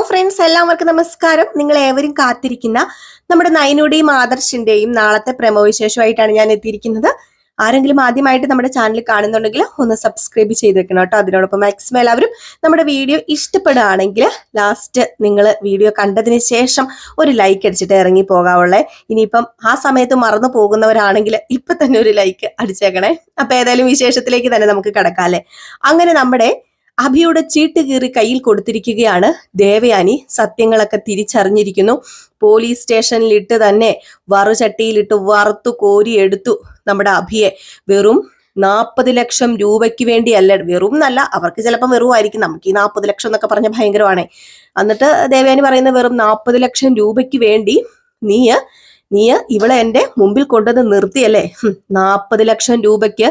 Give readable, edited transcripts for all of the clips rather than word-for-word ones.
Friends, എല്ലാവർക്കും നമസ്കാരം. നിങ്ങൾ ഏവരും കാത്തിരിക്കുന്ന നമ്മുടെ നയനയുടെയും ആദർശിന്റെയും നാളത്തെ പ്രമോ വിശേഷമായിട്ടാണ് ഞാൻ എത്തിയിരിക്കുന്നത്. ആരെങ്കിലും ആദ്യമായിട്ട് നമ്മുടെ ചാനൽ കാണുന്നുണ്ടെങ്കിൽ ഒന്ന് സബ്സ്ക്രൈബ് ചെയ്ത് വെക്കണം കേട്ടോ. അതിനോടൊപ്പം മാക്സിമം എല്ലാവരും നമ്മുടെ വീഡിയോ ഇഷ്ടപ്പെടുകയാണെങ്കിൽ ലാസ്റ്റ് നിങ്ങൾ വീഡിയോ കണ്ടതിന് ശേഷം ഒരു ലൈക്ക് അടിച്ചിട്ട് ഇറങ്ങി പോകാവുള്ളേ. ഇനിയിപ്പം ആ സമയത്ത് മറന്നു പോകുന്നവരാണെങ്കിൽ ഇപ്പൊ തന്നെ ഒരു ലൈക്ക് അടിച്ചേക്കണേ. അപ്പൊ ഏതായാലും വിശേഷത്തിലേക്ക് തന്നെ നമുക്ക് കിടക്കാം അല്ലെ. അങ്ങനെ നമ്മുടെ അഭിയുടെ ചീട്ട് കീറി കയ്യിൽ കൊടുത്തിരിക്കുകയാണ് ദേവയാനി. സത്യങ്ങളൊക്കെ തിരിച്ചറിഞ്ഞിരിക്കുന്നു. പോലീസ് സ്റ്റേഷനിലിട്ട് തന്നെ വറുചട്ടിയിലിട്ട് വറുത്തു കോരി എടുത്തു നമ്മുടെ അഭിയെ. വെറും 40 ലക്ഷം രൂപയ്ക്ക് വേണ്ടിയല്ല, വെറും എന്നല്ല, അവർക്ക് ചിലപ്പോൾ വെറുമായിരിക്കും, നമുക്ക് ഈ 40 ലക്ഷം എന്നൊക്കെ പറഞ്ഞ ഭയങ്കരമാണേ. എന്നിട്ട് ദേവയാനി പറയുന്ന വെറും 40 ലക്ഷം രൂപയ്ക്ക് വേണ്ടി നീ ഇവളെ എന്റെ മുമ്പിൽ കൊണ്ടുവന്ന് നിർത്തിയല്ലേ. 40 ലക്ഷം രൂപയ്ക്ക്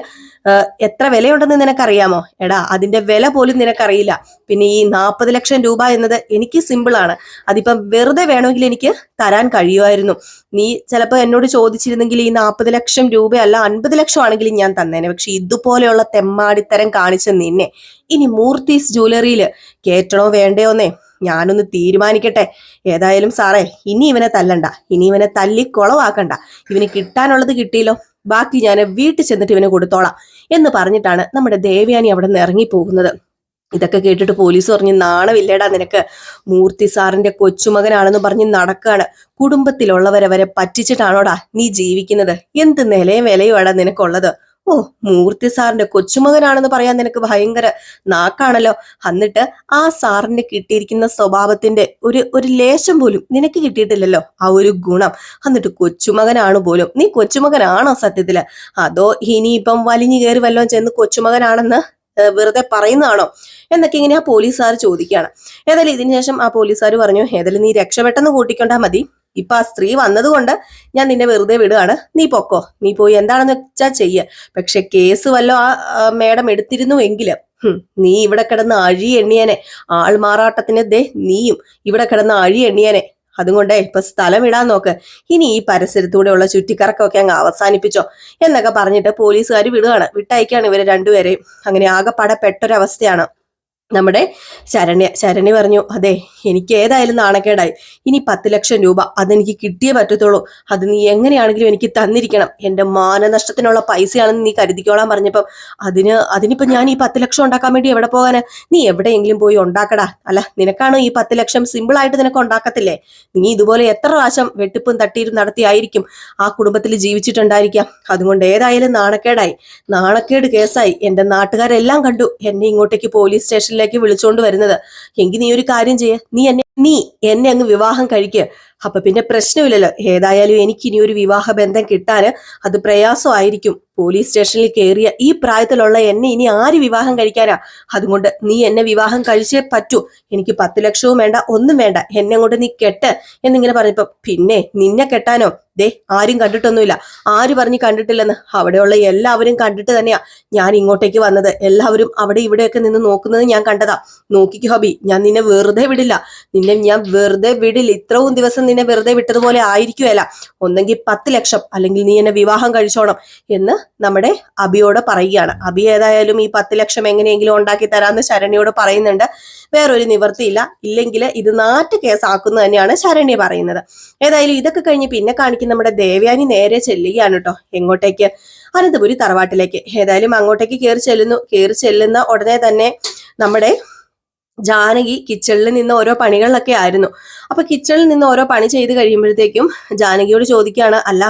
എത്ര വിലയുണ്ടെന്ന് നിനക്കറിയാമോ? എടാ, അതിന്റെ വില പോലും നിനക്കറിയില്ല. പിന്നെ ഈ 40 ലക്ഷം രൂപ എന്നത് എനിക്ക് സിമ്പിളാണ്. അതിപ്പം വെറുതെ വേണമെങ്കിൽ എനിക്ക് തരാൻ കഴിയുമായിരുന്നു. നീ ചിലപ്പോൾ എന്നോട് ചോദിച്ചിരുന്നെങ്കിൽ ഈ 40 ലക്ഷം രൂപയല്ല 50 ലക്ഷം ആണെങ്കിലും ഞാൻ തന്നേനെ. പക്ഷെ ഇതുപോലെയുള്ള തെമ്മാടിത്തരം കാണിച്ച നിന്നെ ഇനി മൂർത്തീസ് ജ്വല്ലറിയിൽ കേറ്റണോ വേണ്ടയോന്നേ ഞാനൊന്ന് തീരുമാനിക്കട്ടെ. ഏതായാലും സാറേ, ഇനി ഇവനെ തല്ലണ്ട, ഇനി ഇവനെ തല്ലി കുളവാക്കണ്ട. ഇവന് കിട്ടാനുള്ളത് കിട്ടിയല്ലോ, ബാക്കി ഞാൻ വീട്ടിൽ ചെന്നിട്ട് ഇവന് കൊടുത്തോളാം എന്ന് പറഞ്ഞിട്ടാണ് നമ്മുടെ ദേവയാനി അവിടെ നിന്ന് ഇറങ്ങി പോകുന്നത്. ഇതൊക്കെ കേട്ടിട്ട് പോലീസ് പറഞ്ഞു, നാണമില്ലേടാ നിനക്ക്? മൂർത്തി സാറിന്റെ കൊച്ചുമകനാണെന്ന് പറഞ്ഞ് നടക്കാണ്. കുടുംബത്തിലുള്ളവരെ വരെ പറ്റിച്ചിട്ടാണോടാ നീ ജീവിക്കുന്നത്? എന്ത് നിലയും വിലയുമാടാ നിനക്കുള്ളത്? ഓ, മൂർത്തി സാറിന്റെ കൊച്ചുമകനാണെന്ന് പറയാൻ നിനക്ക് ഭയങ്കര നാക്കാണല്ലോ. എന്നിട്ട് ആ സാറിന് കിട്ടിയിരിക്കുന്ന സ്വഭാവത്തിന്റെ ഒരു ലേശം പോലും നിനക്ക് കിട്ടിയിട്ടില്ലല്ലോ, ആ ഒരു ഗുണം. എന്നിട്ട് കൊച്ചുമകനാണ് പോലും. നീ കൊച്ചുമകനാണോ സത്യത്തില്? അതോ ഇനിയിപ്പം വലിഞ്ഞു കയറി വല്ലോ ചെന്ന് കൊച്ചുമകനാണെന്ന് വെറുതെ പറയുന്നതാണോ എന്നൊക്കെ ഇങ്ങനെ ആ പോലീസുകാർ ചോദിക്കുകയാണ്. ഏതായാലും ഇതിന് ശേഷം ആ പോലീസുകാർ പറഞ്ഞു, ഏതായാലും നീ രക്ഷപ്പെട്ടെന്ന് കൂട്ടിക്കൊണ്ടാ മതി. ഇപ്പൊ ആ സ്ത്രീ വന്നതുകൊണ്ട് ഞാൻ നിന്നെ വെറുതെ വിടുകയാണ്. നീ പൊക്കോ, നീ പോയി എന്താണെന്ന് വെച്ചാ ചെയ്യ. പക്ഷെ കേസ് വല്ലോ ആ മേഡം എടുത്തിരുന്നു എങ്കില് നീ ഇവിടെ കിടന്ന് അഴി എണ്ണിയനെ. ആൾമാറാട്ടത്തിന് നീയും ഇവിടെ കിടന്ന് അഴി എണ്ണിയനെ. അതുകൊണ്ടേ ഇപ്പൊ സ്ഥലം ഇടാൻ നോക്ക്. ഇനി ഈ പരിസരത്തൂടെയുള്ള ചുറ്റിക്കറക്കമൊക്കെ അങ്ങ് അവസാനിപ്പിച്ചോ എന്നൊക്കെ പറഞ്ഞിട്ട് പോലീസുകാർ വിടുകയാണ്, വിട്ടയക്കാണ് ഇവരെ രണ്ടുപേരെയും. അങ്ങനെ ആകെപ്പാടെ പെട്ടൊരവസ്ഥയാണ് നമ്മുടെ ശരണ്യ പറഞ്ഞു, അതെ, എനിക്ക് ഏതായാലും നാണക്കേടായി. ഇനി 10 ലക്ഷം രൂപ അതെനിക്ക് കിട്ടിയേ പറ്റത്തുള്ളൂ. അത് നീ എങ്ങനെയാണെങ്കിലും എനിക്ക് തന്നിരിക്കണം. എന്റെ മാനനഷ്ടത്തിനുള്ള പൈസയാണെന്ന് നീ കരുതിക്കോളാൻ പറഞ്ഞപ്പം അതിനിപ്പോ ഞാൻ ഈ 10 ലക്ഷം ഉണ്ടാക്കാൻ വേണ്ടി എവിടെ പോകാന്? നീ എവിടെയെങ്കിലും പോയി ഉണ്ടാക്കടാ. അല്ല, നിനക്കാണോ ഈ 10 ലക്ഷം സിമ്പിളായിട്ട് നിനക്ക് ഉണ്ടാക്കത്തില്ലേ? നീ ഇതുപോലെ എത്ര പ്രാവശ്യം വെട്ടിപ്പും തട്ടിയും നടത്തിയായിരിക്കും ആ കുടുംബത്തിൽ ജീവിച്ചിട്ടുണ്ടായിരിക്കാം. അതുകൊണ്ട് ഏതായാലും നാണക്കേട് കേസായി. എന്റെ നാട്ടുകാരെല്ലാം കണ്ടു എന്നെ ഇങ്ങോട്ടേക്ക് പോലീസ് സ്റ്റേഷനിൽ വിളിച്ചോണ്ട് വരുന്നത്. എങ്കിൽ നീ ഒരു കാര്യം ചെയ്യ, നീ എന്നെ അങ്ങ് വിവാഹം കഴിക്കുക. അപ്പൊ പിന്നെ പ്രശ്നമില്ലല്ലോ. ഏതായാലും എനിക്ക് ഇനി ഒരു വിവാഹ ബന്ധം കിട്ടാന് അത് പ്രയാസമായിരിക്കും. പോലീസ് സ്റ്റേഷനിൽ കയറിയ ഈ പ്രായത്തിലുള്ള എന്നെ ഇനി ആര് വിവാഹം കഴിക്കാനാ? അതുകൊണ്ട് നീ എന്നെ വിവാഹം കഴിച്ചേ പറ്റൂ. എനിക്ക് 10 ലക്ഷവും വേണ്ട, ഒന്നും വേണ്ട, എന്നെ കൊണ്ട് നീ കെട്ട് എന്നിങ്ങനെ പറഞ്ഞപ്പോ, പിന്നെ നിന്നെ കെട്ടാനോ? ആരും കണ്ടിട്ടൊന്നുമില്ല. ആര് പറഞ്ഞ് കണ്ടിട്ടില്ലെന്ന്? അവിടെയുള്ള എല്ലാവരും കണ്ടിട്ട് തന്നെയാ ഞാൻ ഇങ്ങോട്ടേക്ക് വന്നത്. എല്ലാവരും അവിടെ ഇവിടെയൊക്കെ നിന്ന് നോക്കുന്നത് ഞാൻ കണ്ടതാ. നോക്കിക്കോ ഹബി, ഞാൻ നിന്നെ വെറുതെ വിടില്ല. ഞാൻ വെറുതെ വിടില്ല. ഇത്രയും ദിവസം നിന്നെ വെറുതെ വിട്ടതുപോലെ ആയിരിക്കുമല്ല. ഒന്നെങ്കിൽ 10 ലക്ഷം, അല്ലെങ്കിൽ നീ എന്നെ വിവാഹം കഴിച്ചോണം എന്ന് നമ്മുടെ അബിയോട് പറയുകയാണ്. അബി ഏതായാലും ഈ 10 ലക്ഷം എങ്ങനെയെങ്കിലും ഉണ്ടാക്കി തരാമെന്ന് ശരണ്യോട് പറയുന്നുണ്ട്. വേറൊരു നിവൃത്തിയില്ല, ഇല്ലെങ്കിൽ ഇത് നാട്ട് കേസാക്കുന്നത് തന്നെയാണ് ശരണ്യ പറയുന്നത്. ഏതായാലും ഇതൊക്കെ കഴിഞ്ഞ് പിന്നെ കാണിക്കുന്ന നമ്മുടെ ദേവയാനി നേരെ ചെല്ലുകയാണ് കേട്ടോ. എങ്ങോട്ടേക്ക്? അനന്തപുരി തറവാട്ടിലേക്ക്. ഏതായാലും അങ്ങോട്ടേക്ക് കയറി ചെല്ലുന്ന ഉടനെ തന്നെ നമ്മുടെ ജാനകി കിച്ചണിൽ നിന്ന് ഓരോ പണികളിലൊക്കെ ആയിരുന്നു. അപ്പൊ കിച്ചണിൽ നിന്ന് ഓരോ പണി ചെയ്ത് കഴിയുമ്പോഴത്തേക്കും ജാനകിയോട് ചോദിക്കുകയാണ്, അല്ല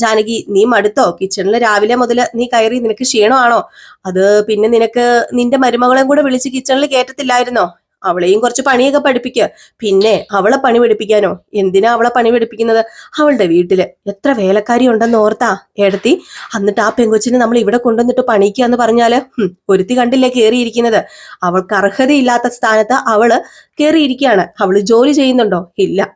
ജാനകി, നീ മടുത്തോ? കിച്ചണിൽ രാവിലെ മുതൽ നീ കയറി, നിനക്ക് ക്ഷീണമാണോ? അത് പിന്നെ നിനക്ക് നിന്റെ മരുമകളെയും കൂടെ വിളിച്ച് കിച്ചണിൽ കയറ്റത്തില്ലായിരുന്നോ? അവളെയും കുറച്ച് പണിയൊക്കെ പഠിപ്പിക്കുക. പിന്നെ അവളെ പണി പഠിപ്പിക്കാനോ? എന്തിനാ അവളെ പണി പഠിപ്പിക്കുന്നത്? അവളുടെ വീട്ടില് എത്ര വേലക്കാരി ഉണ്ടെന്ന് ഓർത്താ ഏടത്തി? എന്നിട്ട് ആ പെങ്കൊച്ചിനെ നമ്മൾ ഇവിടെ കൊണ്ടുവന്നിട്ട് പണിക്കുക എന്ന് പറഞ്ഞാല് ഒരുത്തി കണ്ടില്ലേ കയറിയിരിക്കുന്നത്? അവൾക്ക് അർഹതയില്ലാത്ത സ്ഥാനത്ത് അവള് കയറിയിരിക്കുകയാണ്. അവള് ജോലി ചെയ്യുന്നുണ്ടോ? ഇല്ല.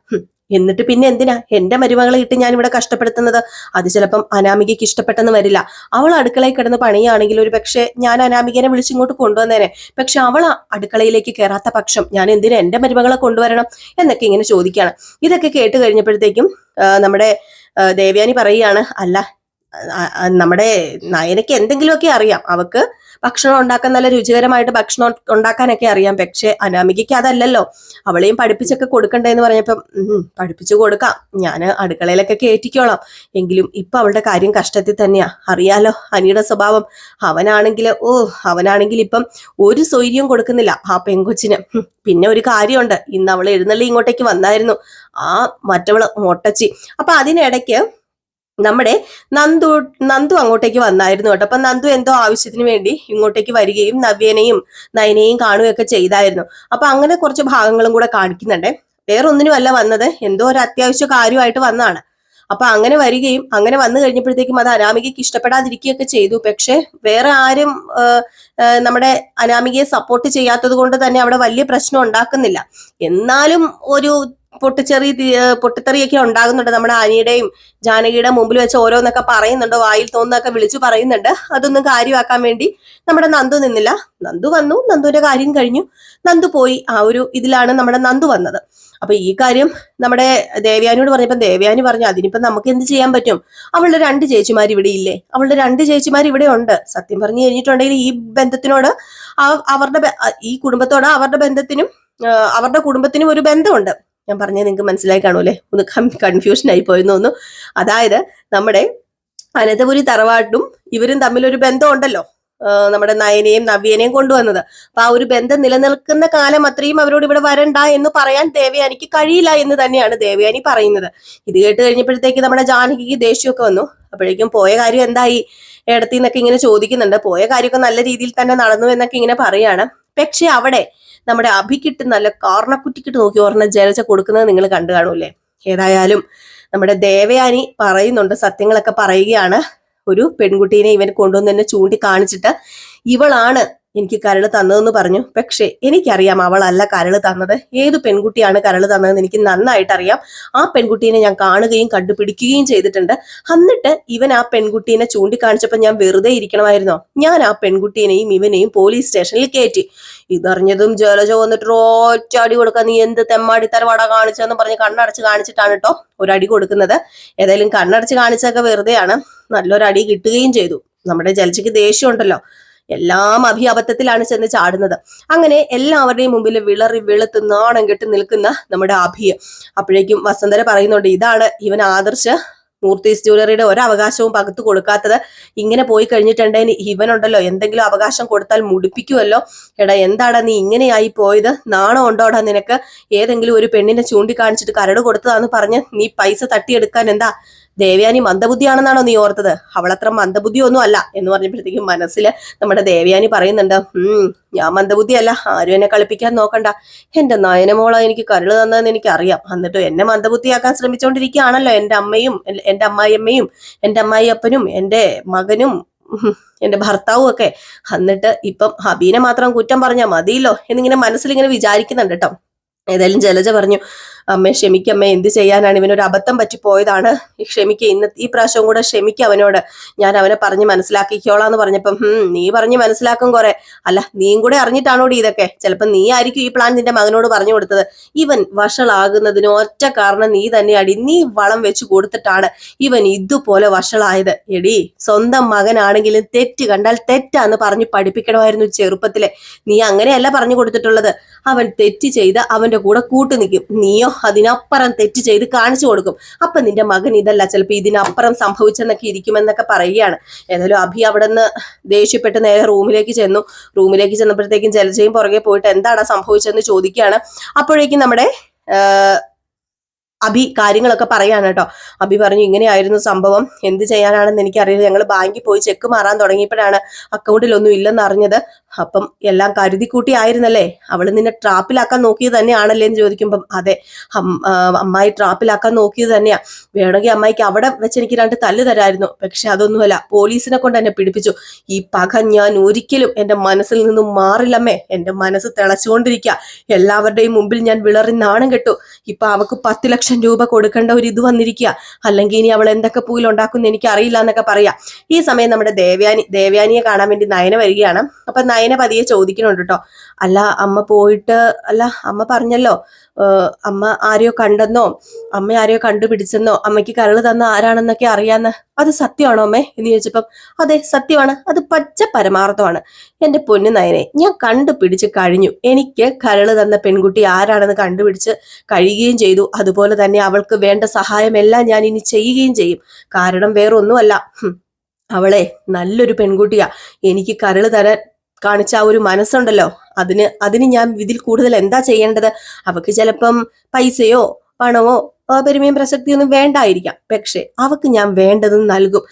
എന്നിട്ട് പിന്നെ എന്തിനാ എന്റെ മരുമകളെ ഇട്ട് ഞാൻ ഇവിടെ കഷ്ടപ്പെടുത്തുന്നത്? അത് ചിലപ്പം അനാമികയ്ക്ക് ഇഷ്ടപ്പെട്ടെന്ന് വരില്ല. അവൾ അടുക്കളയിൽ കിടന്ന് പണിയാണെങ്കിൽ ഒരു പക്ഷെ ഞാൻ അനാമികനെ വിളിച്ചിങ്ങോട്ട് കൊണ്ടുവന്നേനെ. പക്ഷെ അവൾ അടുക്കളയിലേക്ക് കയറാത്ത പക്ഷം ഞാൻ എന്തിനാ എന്റെ മരുമകളെ കൊണ്ടുവരണം എന്നൊക്കെ ഇങ്ങനെ ചോദിക്കുകയാണ്. ഇതൊക്കെ കേട്ട് കഴിഞ്ഞപ്പോഴത്തേക്കും നമ്മുടെ ദേവയാനി പറയുകയാണ്, അല്ല, നമ്മുടെ നയനയ്ക്ക് എന്തെങ്കിലുമൊക്കെ അറിയാം. അവക്ക് ഭക്ഷണം ഉണ്ടാക്കാൻ നല്ല രുചികരമായിട്ട് ഭക്ഷണം ഉണ്ടാക്കാനൊക്കെ അറിയാം. പക്ഷെ അനാമികയ്ക്ക് അതല്ലല്ലോ. അവളെയും പഠിപ്പിച്ചൊക്കെ കൊടുക്കണ്ടേന്ന് പറഞ്ഞപ്പം പഠിപ്പിച്ചു കൊടുക്കാം, ഞാൻ അടുക്കളയിലൊക്കെ കയറ്റിക്കോളാം, എങ്കിലും ഇപ്പൊ അവളുടെ കാര്യം കഷ്ടത്തിൽ തന്നെയാ. അറിയാലോ അനിയുടെ സ്വഭാവം. അവനാണെങ്കിൽ ഇപ്പം ഒരു സ്വൈര്യവും കൊടുക്കുന്നില്ല ആ പെങ്കൊച്ചിന്. പിന്നെ ഒരു കാര്യമുണ്ട്, ഇന്ന് അവൾ എഴുന്നള്ളി ഇങ്ങോട്ടേക്ക് വന്നായിരുന്നു, ആ മറ്റവള് മൊട്ടച്ചി. അപ്പൊ അതിനിടയ്ക്ക് നമ്മുടെ നന്ദു അങ്ങോട്ടേക്ക് വന്നായിരുന്നു കേട്ടോ. അപ്പൊ നന്ദു എന്തോ ആവശ്യത്തിന് വേണ്ടി ഇങ്ങോട്ടേക്ക് വരികയും നവ്യനെയും നയനെയും കാണുകയൊക്കെ ചെയ്തായിരുന്നു. അപ്പൊ അങ്ങനെ കുറച്ച് ഭാഗങ്ങളും കൂടെ കാണിക്കുന്നുണ്ട്. വേറൊന്നിനും അല്ല വന്നത്, എന്തോ ഒരു അത്യാവശ്യ കാര്യമായിട്ട് വന്നതാണ്. അപ്പൊ അങ്ങനെ വരികയും അങ്ങനെ വന്നു കഴിഞ്ഞപ്പോഴത്തേക്കും അത് അനാമികയ്ക്ക് ഇഷ്ടപ്പെടാതിരിക്കുകയൊക്കെ ചെയ്തു. പക്ഷെ വേറെ ആരും നമ്മുടെ അനാമികയെ സപ്പോർട്ട് ചെയ്യാത്തത് കൊണ്ട് തന്നെ അവിടെ വലിയ പ്രശ്നം ഉണ്ടാക്കുന്നില്ല. എന്നാലും ഒരു പൊട്ടിത്തെറിയൊക്കെ ഉണ്ടാകുന്നുണ്ട്. നമ്മുടെ അനിയുടെയും ജാനകിയുടെ മുമ്പിൽ വെച്ച് ഓരോന്നൊക്കെ പറയുന്നുണ്ട്, വായിൽ തോന്നുന്നൊക്കെ വിളിച്ചു പറയുന്നുണ്ട്. അതൊന്നും കാര്യമാക്കാൻ വേണ്ടി നമ്മുടെ നന്ദു നിന്നില്ല. നന്ദു വന്നു, നന്ദുവിന്റെ കാര്യം കഴിഞ്ഞു, നന്ദു പോയി. ആ ഒരു ഇതിലാണ് നമ്മുടെ നന്ദു വന്നത്. അപ്പൊ ഈ കാര്യം നമ്മുടെ ദേവയാനിയോട് പറഞ്ഞപ്പോ ദേവയാനി പറഞ്ഞു, അതിനിപ്പോ നമുക്ക് എന്ത് ചെയ്യാൻ പറ്റും, അവളുടെ 2 ചേച്ചിമാർ ഇവിടെ ഇല്ലേ, അവളുടെ 2 ചേച്ചിമാർ ഇവിടെ ഉണ്ട്. സത്യം പറഞ്ഞു കഴിഞ്ഞിട്ടുണ്ടെങ്കിൽ ഈ ബന്ധത്തിനോട് ഈ കുടുംബത്തോട് അവരുടെ ബന്ധത്തിനും അവരുടെ കുടുംബത്തിനും ഒരു ബന്ധമുണ്ട്. ഞാൻ പറഞ്ഞത് നിങ്ങൾക്ക് മനസ്സിലായി കാണൂലേ? ഒന്ന് കൺഫ്യൂഷൻ ആയി പോയെന്ന് തോന്നുന്നു. അതായത് നമ്മുടെ അനന്തപുരി തറവാട്ടും ഇവരും തമ്മിലൊരു ബന്ധമുണ്ടല്ലോ, നമ്മുടെ നയനെയും നവ്യനെയും കൊണ്ടുവന്നത്. അപ്പൊ ആ ഒരു ബന്ധം നിലനിൽക്കുന്ന കാലം അത്രയും അവരോട് ഇവിടെ വരണ്ട എന്ന് പറയാൻ ദേവയാനിക്ക് കഴിയില്ല എന്ന് തന്നെയാണ് ദേവയാനി പറയുന്നത്. ഇത് കേട്ട് കഴിഞ്ഞപ്പോഴത്തേക്ക് നമ്മുടെ ജാനകിക്ക് ദേഷ്യമൊക്കെ വന്നു. അപ്പോഴേക്കും പോയ കാര്യം എന്തായി ഏടത്തി എന്നൊക്കെ ഇങ്ങനെ ചോദിക്കുന്നുണ്ട്. പോയ കാര്യമൊക്കെ നല്ല രീതിയിൽ തന്നെ നടന്നു എന്നൊക്കെ ഇങ്ങനെ പറയാണ്. പക്ഷെ അവിടെ നമ്മുടെ അഭിക്കിട്ട് നല്ല കാർണക്കുറ്റിക്കിട്ട് നോക്കി ഓർണ ജലജ കൊടുക്കുന്നത് നിങ്ങൾ കണ്ടു കാണൂലേ? ഏതായാലും നമ്മുടെ ദേവയാനി പറയുന്നുണ്ട്, സത്യങ്ങളൊക്കെ പറയുകയാണ്. ഒരു പെൺകുട്ടീനെ ഇവൻ കൊണ്ടുവന്ന് തന്നെ ചൂണ്ടിക്കാണിച്ചിട്ട് ഇവളാണ് എനിക്ക് കരള് തന്നതെന്ന് പറഞ്ഞു. പക്ഷെ എനിക്കറിയാം അവളല്ല കരള് തന്നത്. ഏത് പെൺകുട്ടിയാണ് കരള് തന്നതെന്ന് എനിക്ക് നന്നായിട്ട് അറിയാം. ആ പെൺകുട്ടീനെ ഞാൻ കാണുകയും കണ്ടുപിടിക്കുകയും ചെയ്തിട്ടുണ്ട്. എന്നിട്ട് ഇവൻ ആ പെൺകുട്ടീനെ ചൂണ്ടിക്കാണിച്ചപ്പോൾ ഞാൻ വെറുതെ ഇരിക്കണമായിരുന്നോ? ഞാൻ ആ പെൺകുട്ടീനെയും ഇവനെയും പോലീസ് സ്റ്റേഷനിൽ കയറ്റി. ഇതറിഞ്ഞതും ജലജ വന്നിട്ട് ഒറ്റ അടി കൊടുക്കാൻ, നീ എന്ത് തെമ്മാടിത്തരവട കാണിച്ചെന്ന് പറഞ്ഞ് കണ്ണടച്ച് കാണിച്ചിട്ടാണ് കേട്ടോ ഒരടി കൊടുക്കുന്നത്. ഏതായാലും കണ്ണടച്ച് കാണിച്ചൊക്കെ വെറുതെയാണ്, നല്ലൊരു അടി കിട്ടുകയും ചെയ്തു. നമ്മുടെ ജലജയ്ക്ക് ദേഷ്യം ഉണ്ടല്ലോ, എല്ലാം അബദ്ധത്തിലാണ് ചെന്ന് ചാടുന്നത്. അങ്ങനെ എല്ലാവരുടെയും മുമ്പിൽ വിളറി വെളുത്ത് നാണം കെട്ട് നിൽക്കുന്ന നമ്മുടെ അഭിയെ അപ്പോഴേക്കും വസന്തര പറയുന്നുണ്ട്, ഇതാണ് ഇവൻ ആദർശ് മൂർത്തീസ് ജ്വല്ലറിയുടെ ഒരവകാശവും പകത്ത് കൊടുക്കാത്തത്. ഇങ്ങനെ പോയി കഴിഞ്ഞിട്ടുണ്ടെങ്കിൽ ഇവനുണ്ടല്ലോ എന്തെങ്കിലും അവകാശം കൊടുത്താൽ മുടിപ്പിക്കുമല്ലോ. എടാ എന്താടാ നീ ഇങ്ങനെയായി പോയത്? നാണം ഉണ്ടോടാ നിനക്ക്? ഏതെങ്കിലും ഒരു പെണ്ണിനെ ചൂണ്ടിക്കാണിച്ചിട്ട് കരട് കൊടുത്തതാന്ന് പറഞ്ഞ് നീ പൈസ തട്ടിയെടുക്കാൻ എന്താ ദേവയാനി മന്ദബുദ്ധിയാണെന്നാണോ നീ ഓർത്തത്? അവളത്ര മന്ദബുദ്ധിയൊന്നും അല്ല എന്ന് പറഞ്ഞപ്പോഴത്തേക്കും മനസ്സിൽ നമ്മുടെ ദേവയാനി പറയുന്നുണ്ട്, ഞാൻ മന്ദബുദ്ധിയല്ല, ആരും എന്നെ കളിപ്പിക്കാൻ നോക്കണ്ട. എന്റെ നയനമോള എനിക്ക് കരള് തന്നതെന്ന് എനിക്കറിയാം. എന്നിട്ട് എന്നെ മന്ദബുദ്ധിയാക്കാൻ ശ്രമിച്ചുകൊണ്ടിരിക്കുകയാണല്ലോ എന്റെ അമ്മയും എന്റെ അമ്മായിയമ്മയും എന്റെ അമ്മായിയപ്പനും എന്റെ മകനും എന്റെ ഭർത്താവും ഒക്കെ. എന്നിട്ട് ഇപ്പം ഹബീനെ മാത്രം കുറ്റം പറഞ്ഞാൽ മതിയല്ലോ എന്നിങ്ങനെ മനസ്സിലിങ്ങനെ വിചാരിക്കുന്നുണ്ട് കേട്ടോ. ഏതായാലും ജലജ പറഞ്ഞു, അമ്മേ ക്ഷമിക്കമ്മേ, എന്ത് ചെയ്യാനാണ്, ഇവനൊരു അബദ്ധം പറ്റിപ്പോയതാണ്, ക്ഷമിക്ക, ഈ പ്രാവശ്യവും കൂടെ ക്ഷമിക്ക അവനോട്, ഞാൻ അവനെ പറഞ്ഞ് മനസ്സിലാക്കിക്കോളാന്ന് പറഞ്ഞപ്പം നീ പറഞ്ഞ് മനസ്സിലാക്കും കുറെ. അല്ല നീയും കൂടെ അറിഞ്ഞിട്ടാണോടി ഇതൊക്കെ? ചിലപ്പോൾ നീ ആയിരിക്കും ഈ പ്ലാൻ നിന്റെ മകനോട് പറഞ്ഞു കൊടുത്തത്. ഇവൻ വഷളാകുന്നതിന് ഒറ്റ കാരണം നീ തന്നെയാടി. നീ വളം വെച്ച് കൊടുത്തിട്ടാണ് ഇവൻ ഇതുപോലെ വഷളായത്. എടി സ്വന്തം മകനാണെങ്കിലും തെറ്റ് കണ്ടാൽ തെറ്റാന്ന് പറഞ്ഞു പഠിപ്പിക്കണമായിരുന്നു ചെറുപ്പത്തിലെ. നീ അങ്ങനെയല്ല പറഞ്ഞു കൊടുത്തിട്ടുള്ളത്. അവൻ തെറ്റ് ചെയ്ത് അവന്റെ കൂടെ കൂട്ടു നിൽക്കും, നീയോ അതിനപ്പുറം തെറ്റ് ചെയ്ത് കാണിച്ചു കൊടുക്കും. അപ്പൊ നിന്റെ മകൻ ഇതല്ല, ചിലപ്പോൾ ഇതിനപ്പുറം സംഭവിച്ചെന്നൊക്കെ ഇരിക്കുമെന്നൊക്കെ പറയുകയാണ്. ഏതായാലും അഭി അവിടെ നിന്ന് ദേഷ്യപ്പെട്ട് നേരെ റൂമിലേക്ക് ചെന്നപ്പോഴത്തേക്കും ജലജയും പുറകെ പോയിട്ട് എന്താണ് സംഭവിച്ചതെന്ന് ചോദിക്കുകയാണ്. അപ്പോഴേക്കും നമ്മുടെ അഭി കാര്യങ്ങളൊക്കെ പറയാണ് കേട്ടോ. അഭി പറഞ്ഞു, ഇങ്ങനെയായിരുന്നു സംഭവം, എന്ത് ചെയ്യാനാണെന്ന് എനിക്കറിയില്ല. ഞങ്ങൾ ബാങ്കിൽ പോയി ചെക്ക് മാറാൻ തുടങ്ങിയപ്പോഴാണ് അക്കൗണ്ടിലൊന്നും ഇല്ലെന്ന് അറിഞ്ഞത്. അപ്പം എല്ലാം കരുതി കൂട്ടി ആയിരുന്നല്ലേ? അവള് നിന്നെ ട്രാപ്പിലാക്കാൻ നോക്കിയത് തന്നെയാണല്ലേ എന്ന് ചോദിക്കുമ്പം അതെ, അമ്മായി ട്രാപ്പിലാക്കാൻ നോക്കിയത് തന്നെയാ. വേണമെങ്കിൽ അമ്മായിക്ക് അവിടെ വെച്ച് എനിക്ക് 2 തല്ല് തരായിരുന്നു. പക്ഷെ അതൊന്നുമല്ല, പോലീസിനെ കൊണ്ട് എന്നെ പിടിപ്പിച്ചു. ഈ പക ഞാൻ ഒരിക്കലും എന്റെ മനസ്സിൽ നിന്നും മാറില്ലമ്മേ. എന്റെ മനസ്സ് തിളച്ചുകൊണ്ടിരിക്കുക. എല്ലാവരുടെയും മുമ്പിൽ ഞാൻ വിളറി നാണം കെട്ടു. ഇപ്പൊ അവക്ക് 10 ലക്ഷം രൂപ കൊടുക്കേണ്ട ഒരു ഇത് വന്നിരിക്കുക. അല്ലെങ്കിൽ ഇനി അവൾ എന്തൊക്കെ പൂയിലുണ്ടാക്കും എനിക്ക് അറിയില്ല എന്നൊക്കെ പറയാം. ഈ സമയം നമ്മുടെ ദേവയാനിയെ കാണാൻ വേണ്ടി നയന വരികയാണ്. അപ്പൊ നയന പതിയെ ചോദിക്കുന്നുണ്ട് കേട്ടോ, അല്ല അമ്മ പോയിട്ട്, അല്ല അമ്മ പറഞ്ഞല്ലോ അമ്മ ആരെയോ കണ്ടെന്നോ, അമ്മ ആരെയോ കണ്ടുപിടിച്ചെന്നോ, അമ്മയ്ക്ക് കരള് തന്ന ആരാണെന്നൊക്കെ അറിയാന്ന്, അത് സത്യമാണോ അമ്മേ എന്ന് ചോദിച്ചപ്പം അതെ സത്യമാണ്, അത് പച്ച പരമാർത്ഥമാണ്. എന്റെ പൊന്നു നയനെ, ഞാൻ കണ്ടുപിടിച്ച് കഴിഞ്ഞു. എനിക്ക് കരള് തന്ന പെൺകുട്ടി ആരാണെന്ന് കണ്ടുപിടിച്ച് കഴിയുകയും ചെയ്തു. അതുപോലെ തന്നെ അവൾക്ക് വേണ്ട സഹായമെല്ലാം ഞാൻ ഇനി ചെയ്യുകയും ചെയ്യും. കാരണം വേറൊന്നുമല്ല, അവളെ നല്ലൊരു പെൺകുട്ടിയാ. എനിക്ക് കരള് തരാൻ കാണിച്ച ആ ഒരു മനസ്സുണ്ടല്ലോ, അതിന് ഞാൻ ഇതിൽ കൂടുതൽ എന്താ ചെയ്യേണ്ടത്? അവക്ക് ചിലപ്പം പൈസയോ പണമോ പെരുമയും പ്രസക്തിയൊന്നും വേണ്ടായിരിക്കാം. പക്ഷെ അവക്ക് ഞാൻ വേണ്ടത് നൽകും.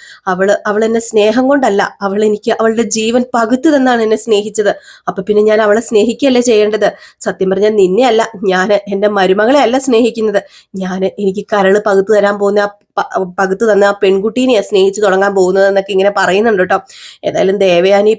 അവൾ എന്നെ സ്നേഹം കൊണ്ടല്ല, എനിക്ക് അവളുടെ ജീവൻ പകുത്തു തന്നാണ് എന്നെ സ്നേഹിച്ചത്. അപ്പൊ പിന്നെ ഞാൻ അവളെ സ്നേഹിക്കുകയല്ലേ ചെയ്യേണ്ടത്? സത്യം പറഞ്ഞാൽ നിന്നെ അല്ല, ഞാൻ എന്റെ മരുമകളെ അല്ല സ്നേഹിക്കുന്നത്. എനിക്ക് കരള് പകുത്തു തരാൻ പോകുന്ന പകുത്തു തന്ന ആ പെൺകുട്ടീനെയാ സ്നേഹിച്ചു തുടങ്ങാൻ പോകുന്നത് എന്നൊക്കെ ഇങ്ങനെ പറയുന്നുണ്ട് കേട്ടോ. ഏതായാലും ദേവയാനി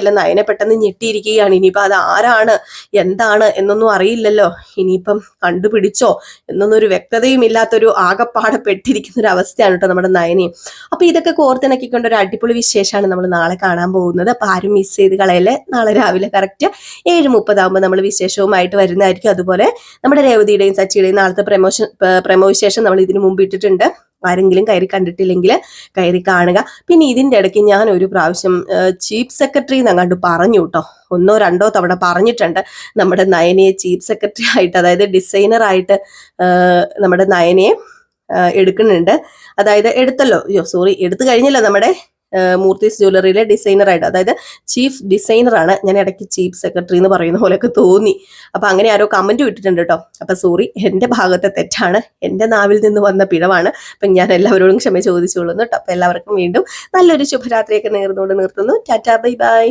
അല്ല, നയനെ പെട്ടെന്ന് ഞെട്ടിയിരിക്കുകയാണ്. ഇനിയിപ്പോ അത് ആരാണ് എന്താണ് എന്നൊന്നും അറിയില്ലല്ലോ. ഇനിയിപ്പം കണ്ടുപിടിച്ചോ എന്നൊന്നും ഒരു വ്യക്തതയും ഇല്ലാത്തൊരു ആകപ്പാടെ പെട്ടിരിക്കുന്ന ഒരു അവസ്ഥയാണ് കേട്ടോ നമ്മുടെ നയനി. അപ്പൊ ഇതൊക്കെ കോർത്തിണക്കിക്കൊണ്ട് ഒരു അടിപൊളി വിശേഷമാണ് നമ്മൾ നാളെ കാണാൻ പോകുന്നത്. അപ്പൊ ആരും മിസ് ചെയ്ത് കളയല്ലേ. നാളെ രാവിലെ കറക്റ്റ് 7:30 നമ്മൾ വിശേഷവുമായിട്ട് വരുന്നതായിരിക്കും. അതുപോലെ നമ്മുടെ രേവതിയുടെയും സച്ചിയുടെയും നാളത്തെ പ്രമോ വിശേഷം നമ്മൾ ഇതിനു മുമ്പ് ഇട്ടിട്ടുണ്ട്. ആരെങ്കിലും കയറി കണ്ടിട്ടില്ലെങ്കിൽ കയറി കാണുക. പിന്നെ ഇതിന്റെ ഇടയ്ക്ക് ഞാൻ ഒരു പ്രാവശ്യം ചീഫ് സെക്രട്ടറി എന്നങ്ങാണ്ട് പറഞ്ഞു കേട്ടോ. 1-2 തവണ പറഞ്ഞിട്ടുണ്ട് നമ്മുടെ നയനയെ ചീഫ് സെക്രട്ടറി ആയിട്ട്, അതായത് ഡിസൈനർ ആയിട്ട് നമ്മുടെ നയനയെ എടുക്കുന്നുണ്ട്. അതായത് എടുത്തു കഴിഞ്ഞല്ലോ നമ്മുടെ മൂർത്തീസ് ജ്വല്ലറിയിലെ ഡിസൈനറായിട്ട്, അതായത് ചീഫ് ഡിസൈനറാണ്. ഞാൻ ഇടയ്ക്ക് ചീഫ് സെക്രട്ടറി എന്ന് പറയുന്ന പോലെയൊക്കെ തോന്നി. അപ്പൊ അങ്ങനെ ആരോ കമന്റ് വിട്ടിട്ടുണ്ട് കേട്ടോ. അപ്പൊ സോറി, എന്റെ ഭാഗത്തെ തെറ്റാണ്, എന്റെ നാവിൽ നിന്ന് വന്ന പിഴവാണ്. അപ്പൊ ഞാൻ എല്ലാവരോടും ക്ഷമ ചോദിച്ചോളുന്നു കേട്ടോ. അപ്പൊ എല്ലാവർക്കും വീണ്ടും നല്ലൊരു ശുഭരാത്രിയൊക്കെ നേർന്നുകൊണ്ട് നിർത്തുന്നു. Tata, bye bye.